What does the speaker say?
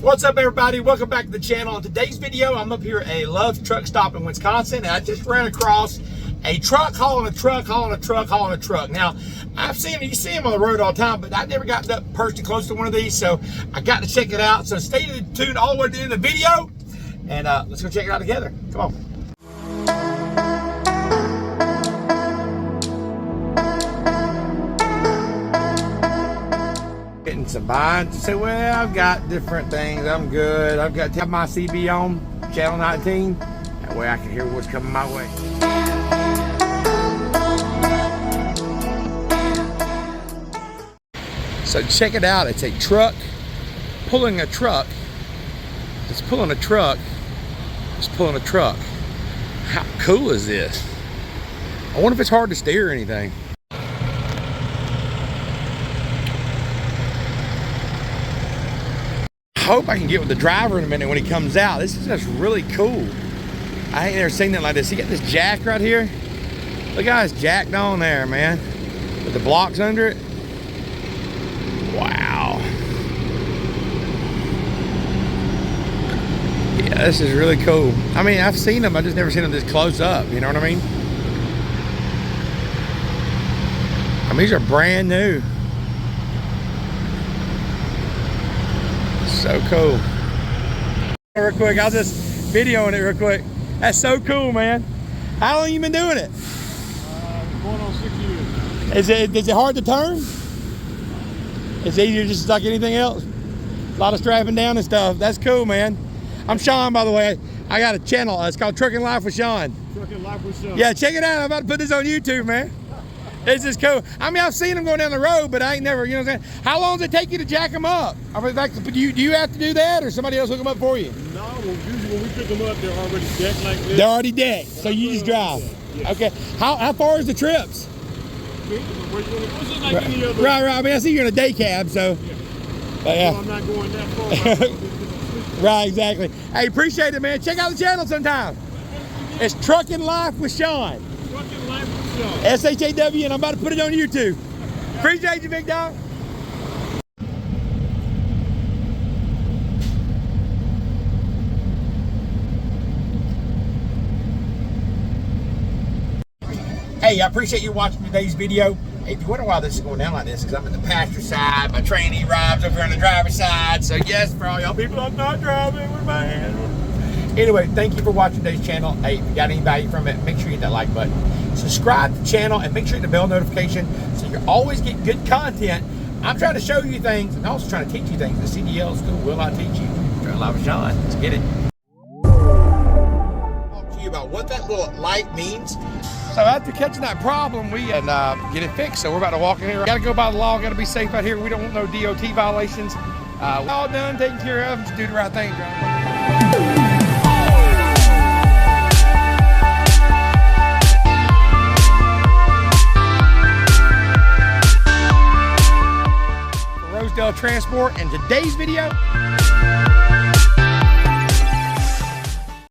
What's up, everybody? Welcome back to the channel. In today's video, I'm up here at a Love truck stop in Wisconsin, and I just ran across a truck hauling a truck. Now, I've seen, you see them on the road all the time, but I never got up personally close to one of these, so I got to check it out. So stay tuned all the way to the end of the video, and let's go check it out together. Come on. Getting some binds. Say, well, I've got different things. I'm good. I've got to have my CB on channel 19. That way I can hear what's coming my way. So check it out. It's a truck pulling a truck. It's pulling a truck. It's pulling a truck. How cool is this? I wonder if it's hard to steer or anything. I hope I can get with the driver in a minute when he comes out. This is just really cool. I ain't never seen that like this. He got this jack right here. Look how it's jacked on there, man. With the blocks under it. Wow. Yeah, this is really cool. I mean, I've seen them. I've just never seen them this close up. You know what I mean? I mean, these are brand new. So cool. Real quick, I'll just videoing it real quick. That's so cool, man. How long you been doing it? Going on 6 years. Is it hard to turn? It's easier just like anything else? A lot of strapping down and stuff. That's cool, man. I'm Shawn, by the way. I got a channel. It's called Trucking Life with Shawn. Trucking Life with Shawn. Yeah, check it out. I'm about to put this on YouTube, man. This is cool. I mean, I've seen them going down the road, but I ain't never, you know what I'm saying? How long does it take you to jack them up? I mean, like, do you have to do that, or somebody else hook them up for you? No, well, usually when we pick them up, they're already decked like this. They're already decked, so you just drive. Yeah. Okay. How far is the trips? Like any other. Right. I mean, I see you're in a day cab, so. Yeah. But yeah. So I'm not going that far. Right, exactly. Hey, appreciate it, man. Check out the channel sometime. It's Trucking Life with Shawn. Trucking Life with Shawn. S-H-A-W, and I'm about to put it on YouTube. Appreciate you, big dog. Hey, I appreciate you watching today's video. Hey, if you wonder why this is going down like this, because I'm in the passenger side, my trainee rides over on the driver's side. So yes, for all y'all people, I'm not driving with my hand. Anyway, thank you for watching today's channel. Hey, if you got any value from it, make sure you hit that like button. Subscribe to the channel and make sure you hit the bell notification so you always get good content. I'm trying to show you things and also trying to teach you things. The CDL school will not teach you. Trucking Life with Shawn. Let's get it. Talk to you about what that little light means. So after catching that problem, we can get it fixed. So we're about to walk in here. Got to go by the law. Got to be safe out here. We don't want no DOT violations. We're all done, taken care of. Just do the right thing, Rosedale Transport, and today's video